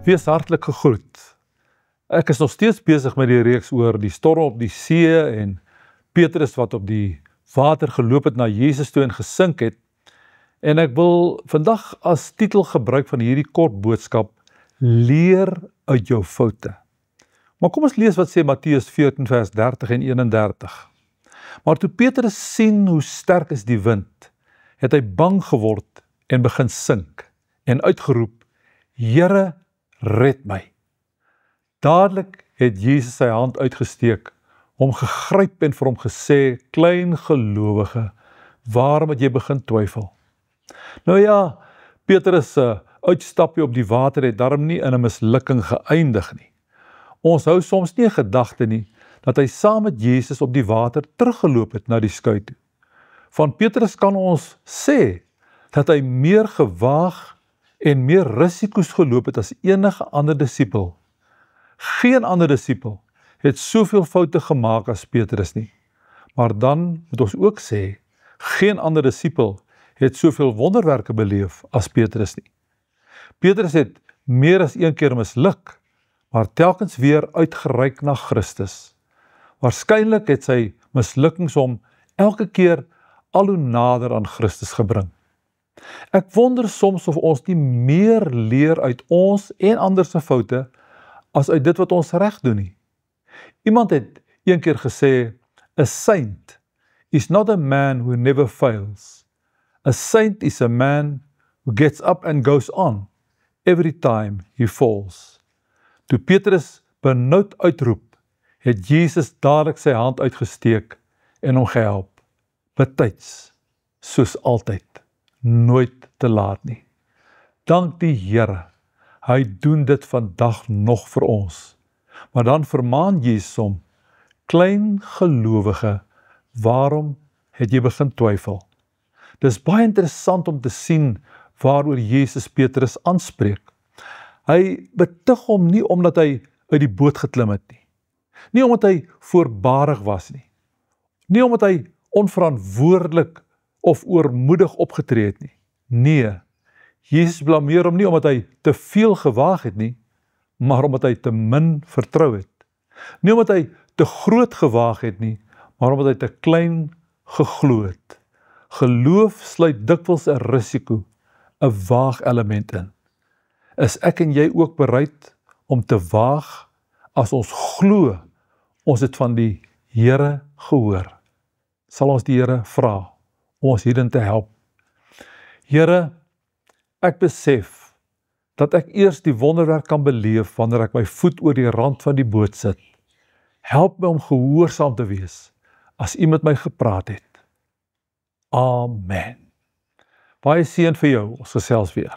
Wees hartlik gegroet. Ek is nog steeds besig met die reeks oor die storm op die see en Petrus wat op die water geloop het na Jesus toe en gesink het. En ek wil vandag as titel gebruik van hierdie kort boodskap, leer uit jou foute. Maar kom ons lees wat sê Matteus 14 vers 30 en 31. Maar toe Petrus sien hoe sterk is die wind, het hy bang geword en begin sink en uitgeroep, Here, red my. Dadelik het Jesus sy hand uitgesteek, hom gegryp en vir hom gesê, klein gelowige, waarom het jy begin twyfel? Nou ja, Petrus se uitstapie op die water het daarom nie in 'n mislukking geëindig nie. Ons hou soms nie 'n gedagte nie, dat hy saam met Jesus op die water teruggeloop het na die skui toe. Van Petrus kan ons sê, dat hy meer gewaag en meer risiko's geloop het as enige ander disipel. Geen ander disipel het soveel foute gemaak as Petrus nie. Maar dan moet ons ook sê, geen ander disipel het soveel wonderwerke beleef as Petrus nie. Petrus het meer as een keer misluk, maar telkens weer uitgereik na Christus. Waarskynlik het sy mislukkings hom elke keer al hoe nader aan Christus gebring. Ek wonder soms of ons nie meer leer uit ons en ander se foute as uit dit wat ons reg doen nie. Iemand het een keer gesê, a saint is not a man who never fails. A saint is a man who gets up and goes on every time he falls. Toe Petrus benoud uitroep, het Jesus dadelik sy hand uitgesteek en hom gehelp. Betyds, soos altyd, nooit te laat nie. Dank die Here, hy doen dit vandag nog vir ons. Maar dan vermaan Jesus hom, klein gelowige, waarom het jy begin twyfel? Dis baie interessant om te sien waaroor Jesus Petrus aanspreek. Hy betug hom nie omdat hy uit die boot geklim het nie. Nie omdat hy voorbarig was nie. Nie omdat hy onverantwoordelik of oormoedig opgetree het nie. Nee, Jesus blameer hom nie omdat hy te veel gewaag het nie, maar omdat hy te min vertrou het. Nie omdat hy te groot gewaag het nie, maar omdat hy te klein geglo het. Geloof sluit dikwels 'n risiko, 'n waag element in. Is ek en jy ook bereid om te waag as ons glo ons het van die Here gehoor? Sal ons die Here vra om ons hierin te help. Here, ek besef dat ek eers die wonderwerk kan beleef wanneer ek my voet oor die rand van die boot sit. Help my om gehoorsaam te wees as U met my gepraat het. Amen. Baie seën vir jou, ons gesels weer.